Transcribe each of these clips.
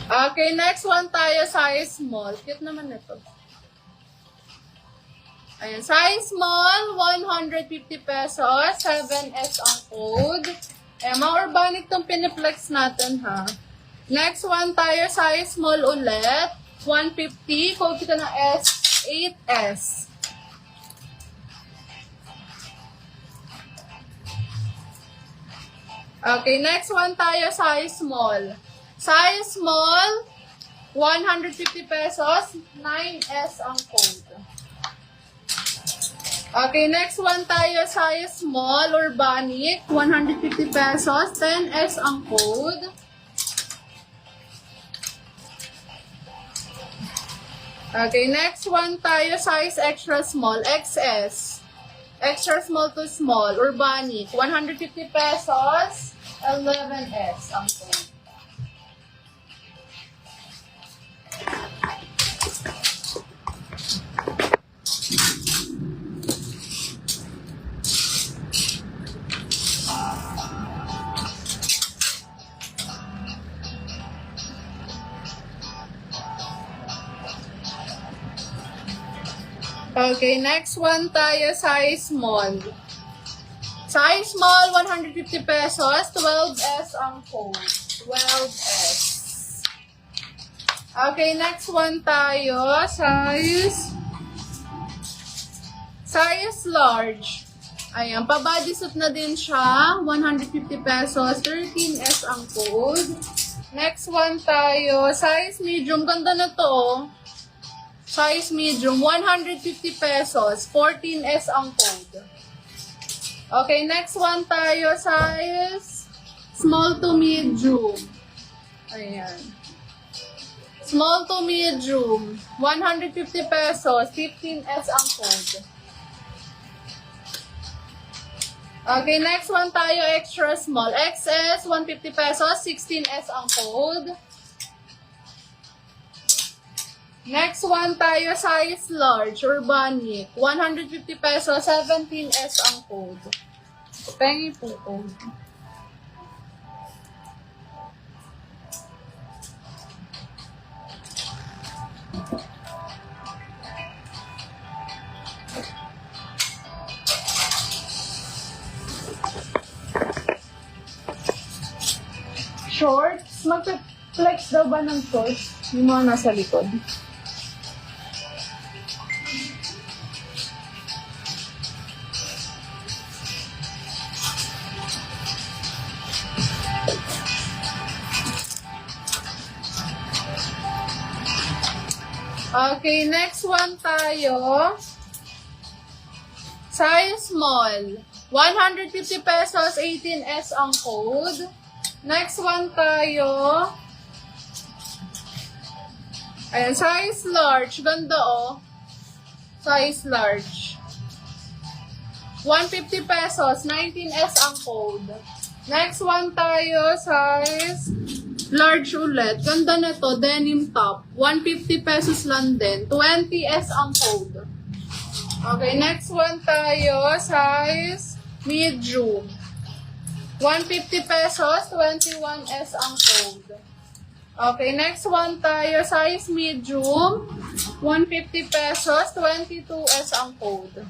Okay, next one tayo, size small. Cute naman ito. Ayan, size small, 150 pesos, 7S ang code. Ayan, mga organic tong piniplex natin, ha. Next one tayo, size small ulit, 150, code kita na S8S. Okay, next one tayo, size small. Size small, 150 pesos, 9S ang code. Okay, next one tayo, size small, organic, 150 pesos, 10S ang code. Okay, next one tayo, size extra small, XS. Extra small to small, organic, 150 pesos, 11S ang code. Okay, next one tayo, size small. Size small, 150 pesos, 12S ang code. 12S. Okay, next one tayo, size large. Ayan, pa-bodysuit na din siya, 150 pesos, 13S ang code. Next one tayo, size medium, ganda na to, oh. Size medium, 150 pesos, 14S ang code. Okay, next one tayo, size small to medium. Ayan. Small to medium, 150 pesos, 15S ang code. Okay, next one tayo, extra small. XS, 150 pesos, 16S ang code. Next one tayo, size large, organic, 150 pesos, 17S ang code. Pengi po code. Shorts, mag-flex daw ba ng shorts? Yung mga nasa likod. Okay, next one tayo. Size small. 150 pesos, 18S ang code. Next one tayo. Ayan, size large. Ganda, oh. Size large. 150 pesos, 19S ang code. Next one tayo, size large ulit. Ganda na to, denim top. 150 pesos lang din. 20S ang code. Okay, next one tayo, size medium. 150 pesos, 21S ang code. Okay, next one tayo, size medium. 150 pesos, 22S ang code.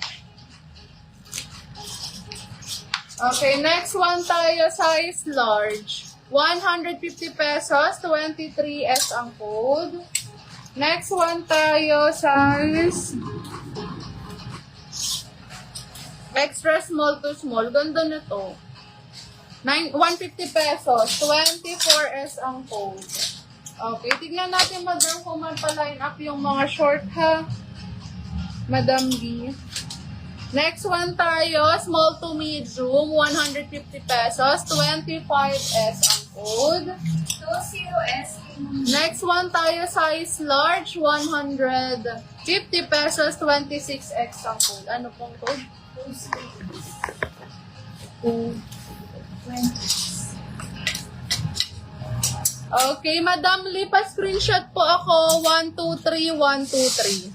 Okay, next one tayo, size large. 150 pesos, 23S ang code. Next one tayo, size extra small to small. Ganda na to. 150 pesos, 24S ang code. Okay, tignan natin, madam, kung man pa-line up yung mga short, ha? Madam B. Next one tayo, small to medium, 150 pesos, 25S ang code. 20S. Next one tayo, size large, 150 pesos, 26X ang code. Ano pong code? 20. Okay, Madam Lee, pa-screenshot po ako, 123, 123.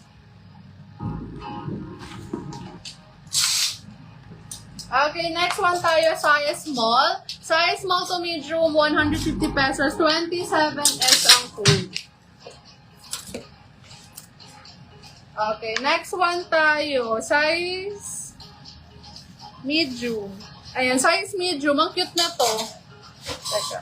Okay, next one tayo, size small. Size small to medium, 150 pesos, 27S ang code. Okay, next one tayo. Size medium. Ayan, size medium. Ang cute na to. Teka.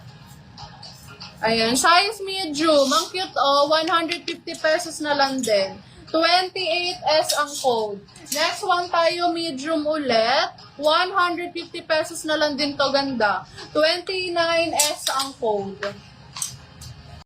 Ayan, size medium. Ang cute, oh. 150 pesos na lang din. 28S ang code. Next one tayo, medium ulit. 150 pesos na lang din to, ganda. 29S ang code.